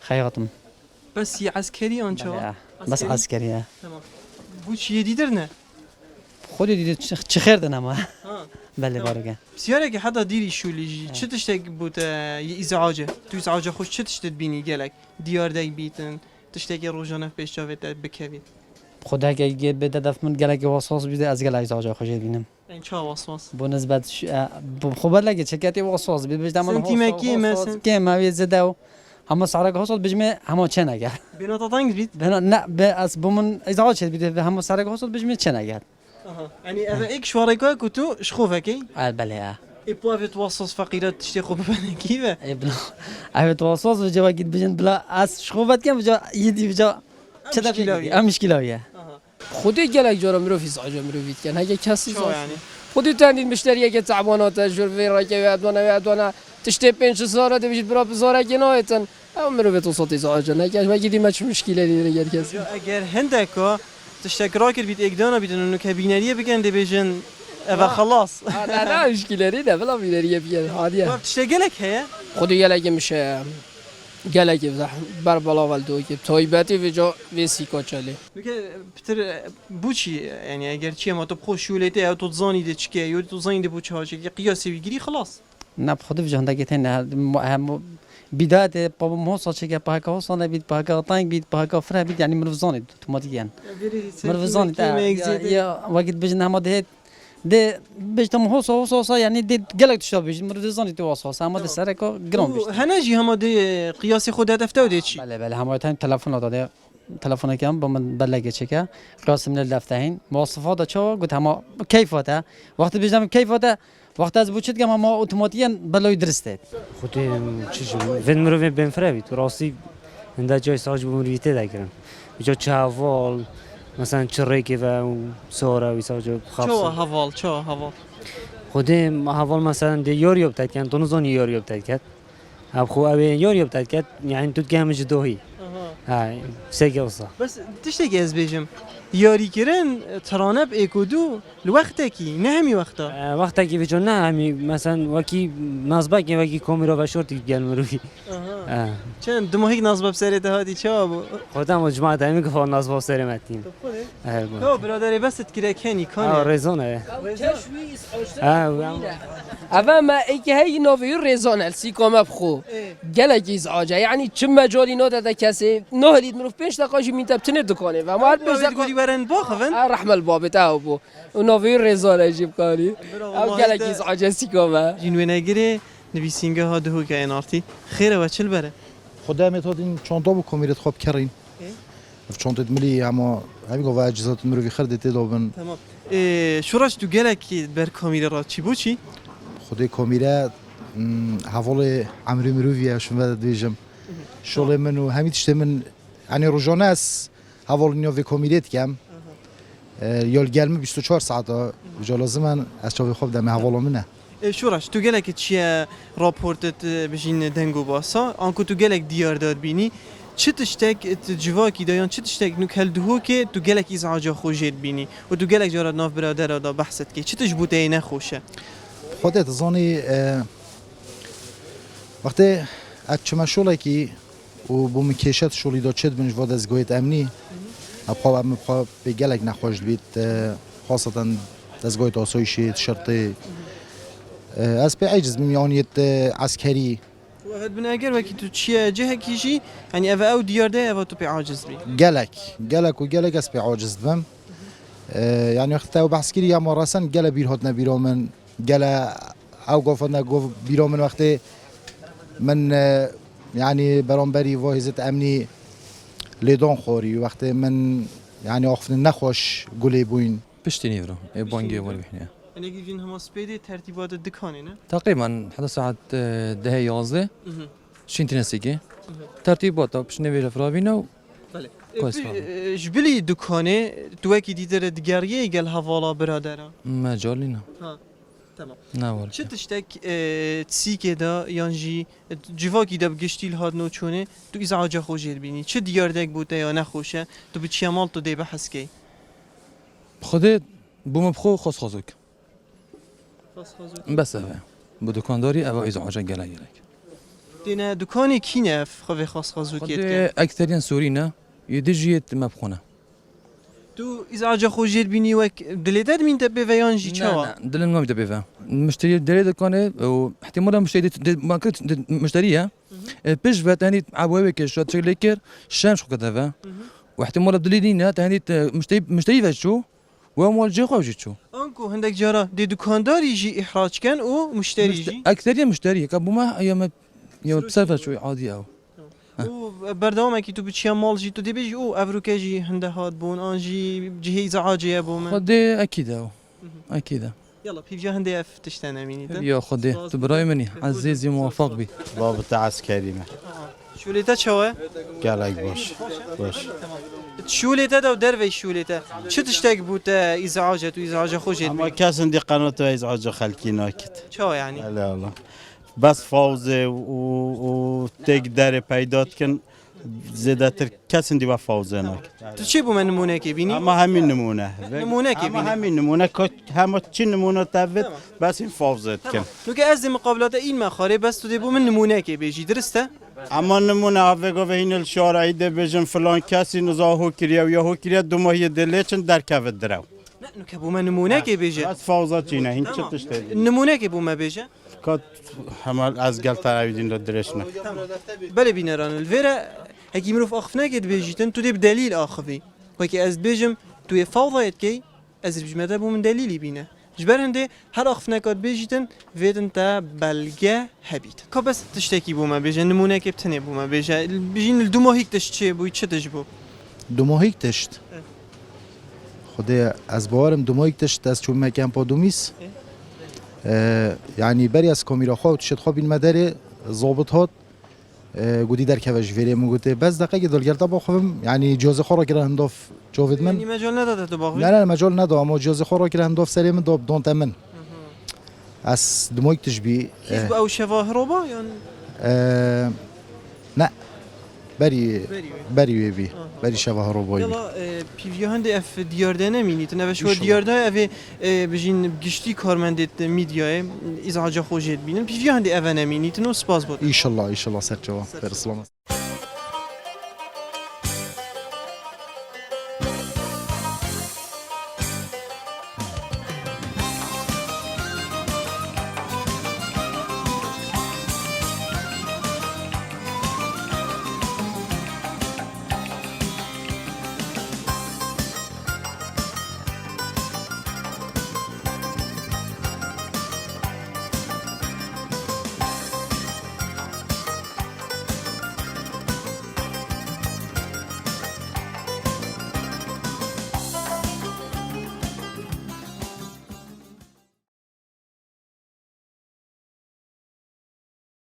خیاطم. بس یه عسکری آنچه بله. بس عسکریه. تمام. بو چیه دیدر نه؟ خودی دیدی چه خیر دنم. ها. بله بارگه. بسیاره که حتی دیری شولیجی چه تشتک بود یه ازعاجه تو ازعاجه خوش چه تشتت بینی گلک دیار دای بیتن تشتکی روزانه پیش جاوید بکوید خدا که یه بده دفت من گلک واسواس بیده از گلک زاجا خوش بینم. این چه واسواس؟ با نسبت خوب لگه چکتی واسواس بید بجدم من سنتیمکی مثلا که ما وی زده و همه سرک حاصل بجمه همه چه نگه. بینا تطنگ بید؟ نه به از بومن ازعاج بیده همه سرک حاصل بجمه چه نگه. یعنی اگه ایک شوارکای کتو شخوفه کی؟ بله. ایپوافت واسواس فقیرات تشتی خوب بنه کیه؟ ابن أبي واسواس بجوا قد بجن بلا أس شخوبت كم بجوا يدي بجوا كذا مشكلة مشكلة خودی گلک جارا مروفی زاجا مروفیت کن هگه کسی شو يعني؟ خودی تندید مشتریه که تعبانات جور وی راکه وادوانا تشتی 5 سال ده بجید برا بزاره کنایتن اما مروفی تو صوتی زاجا نگه ما گیدیم چه مشکلی دیگه کسی اگر هندکا تشتک راکر بید اقدانا بیدن اونو کابینریه بگن ده بجن اوا خلاص نه مشکلی نه بلا بینریه بیان عادیه تشتک گلک هیا؟ خودی گلک میشه گلک بر بالا ولدو که تایباتی و جا ویسی کچالی میگه پتر بوچی یعنی اگر چی ما تو خوشولیته او تو زانی ده چیه یا تو زانی ده بوچه هاشه که قیاسی بگیری خلاص نبخده بجان دقیقتين هم بداية بابا موصل شيء بهاك وصلنا بيت بهاك طانق بيت بهاك فرا بيت يعني مرفزاني اوتوماتيكيا مرفزاني يا وقت بجن هم ده بجتم هوصا يعني ده قلق تشرب بيج مرفزاني تواصل هم ده سرقة جرام بيج هنجي هم ده قياسي خود هدفته وده چی بله بله هم تایم تلفن داده تلفن کم با من بلگه چکه قیاس من الدفتهین مواصفات چه گفت هم کیفاته وقتی بجنم کیفاته وقت از بوچت که ما اتوماتیکاً بلای درسته خودی چیزی وین مروی بین فروی تو راستی هنده جای ساج بمرویته دکرم بجا چه حوال مثلا چریکی و سوره و ساج خاص چه حوال خودی حوال مثلا دی یاری بتاعت کن تو نزانی یاری بتاعت کن اب خو اوی یاری بتاعت کن یعنی تو کم جدوهی های سگه وصا بس تشتكي از بيجم ياري كرن ترانب ايكودو لوقتكي نهمي وقتا وقتی که بجا نه همی مثلا وکی نازباکی وکی کامیرا و شورتی گل مروی چند دماغي نصب بسرته هادي چابو خودم و جماعت همی که فان نازبا سری متیم هو برادري بس تكرا كاني كان رزونه اما ما ایک هی نوی رزان السی کام بخو گلک ازعاجه یعنی چه مجالی ناده کسی نه لید مروف 5 دقیقه می تبتنه دکانه و ما هر 5 دقیقه برن باخون رحم الباب تاعو بو نوی رزان اجيب کاری او گلک ازعاجه سی کام جنوی نگیره نویسینگه ها دهو که انارتی خیره و چل بره خدا متادین چانتا بو کمیرت خوب کرین چانتا ملی اما همین گفت اجزات مروی خرده دابن تمام شوراش تو گلکی بر کامیره را چی بو چی خدای کامیره حواله عمرو مروی شون ود دیجم شغل منو همین تشت من یعنی روزانه از حوال نیاز کامیرت کم یال گلمه 24 ساعت جا لازم از چاوی خوب دم حواله منه شوراش تو گلک چیه راپورتت بجین دنگو باسا آنکو تو گلک دیار داد بینی چه تشتک جواکی دایان چه تشتک نکل دهو که تو گلک ازعاجا خوشت بینی و تو گلک جارد ناف برادر دا بحثت که چه تجبوته ای نخوشه خودت زانی وقتی از چما شولی کی و با مکیشت شولی داد چت بنج واد از گویت امنی ابخواب به گلک نخواهد بید خاصتا از گویت آسایشی شرطی از به عجز میانیت عسکری و هاد بناگر وکی تو چیه جه کیجی یعنی اوه او دیار ده اوه تو پی عاجز بی گلک و گلک از به عاجز بم یعنی وقتی او بحث کری اما راسن گل بیرهات نبیرامن گل او گفت نگفت بیرامن وقتی من يعني برانبري واهزت امني ليدون خوري وقت من يعني اخفن نخوش قولي بوين بشتني برو بانجي ولا بحنيا انا جيفين هم سبيدي ترتيبات الدكانه نه تقريبا حدا ساعة دهي 11 شنتين سيكي ترتيبات باش نبي فرابينا بله كويس جبلي دكانه توكي ديدر دگريه قال حوالا برادره ما جالينا ها تمام نه ولا چه تشتك تسيكه دا يانجي جواكي دا بگشتيل هاد نو چونه تو ازعاجه خوشت بيني چه دياردك بوده یا نخوشه تو بچيامال تو دي بحث كي خودت بوم بخو خاص خازوك خاص خازوك بس هذا بدكانداري او ازعاجه گله گلك دينا دكاني كينا في خوي خاص خازوك خود يتكن اکثریان سورینا یدیجیت مبخونه تو ازعاج خوجيت بيني وك دليتات مين تبي فيانجي تشوا دلن ما بيدبيفا المشتري دليل كان واحتمال مشتري ما كنت مشتريها بيش فاتاني عبوي كش شكل كير الشمس كذا واحتمال دليلينا تاني مشتري فشو ومول جي خوجي شو انكو عندك جرا دي دكاندار يجي احراج كان ومشتري يجي اكثر مشتري كابو ما يوم بسالفه شوي عادي او وبردوامك تو بتشيا مال جي تو دي بيجي افروكا جي هنده هاد بون انجي جهي ازعاجي ابو من خد اكيد او اكيد يلا بيجي هنده اف تشتنا ميني يا خد تبراي مني عزيزي موفق بي باب عسكري ما شوليتا شوا قالك باش شوليتا دو دروي شوليتا شو تشتاق بوت ازعاجت وازعاج خوجت اما كاس عندي قناه ازعاج خلكي ناكت شو يعني لا والله بس فوزه وتقدر پیدا کن زیادتر کس عندي فوزه ناکت تو چی بو من نمونه کی بینی اما همین نمونه نمونه کی اما بینی همین نمونه همه چی نمونه تابت بس این فوزه کن نو که از مقابلات این مخاره بس تو دی بو من نمونه کی بیجی درسته اما نمونه اوگو و این الشارعی ده بجن فلان کسی نزاهو کریا و یا هو کریا دو ماهی دلیچن در کفت درو نه نو که بو من نمونه کی بیجی بس فوزه چینه این چه تشته نمونه کی بو ما بیجی کات همه از گل تراویدین رو درشنه بله بینران الفيرا هكي مروف اخفنا كد بيجيتن تو دي بدليل اخفي وكي از بيجم تو فوضى كي از بجمدا بو من دليلي بينا جبر هندي هر اخفنا كد بيجيتن فيدن تا بلغه هبيت كبس تشتكي بو ما بيجن نمونه كي بتني بو ما بيجا بيجين الدمو هيك تشتي بو تشتجبو دماهیک تشت خدا از باورم دماهیک تشت از چون مکان پادومیس يعني بري از كاميرا خو تشد خو بين مداري ضابط هات قودي در كفاش فيري مو قلت بس دقيقه دول گرتا بخوم يعني جوز خورا كده هندوف جوفد يعني من مجال نداده تو باخوي لا مجال ندو اما جوز خورا كده هندوف سري من دوب دون تمن اس دمويك تشبي حزب او شفاه ربا يعني لا بري بي بري شبه روبوي يلا بيفيو هندي اف دياردنا ميني تنافش هو دياردا اف بجين بجشتي كارمندت ميديا ازعاج خوجت بينن بيفيو هندي اف انا ميني تنو سباس بود ان شاء الله سر جواب برسلام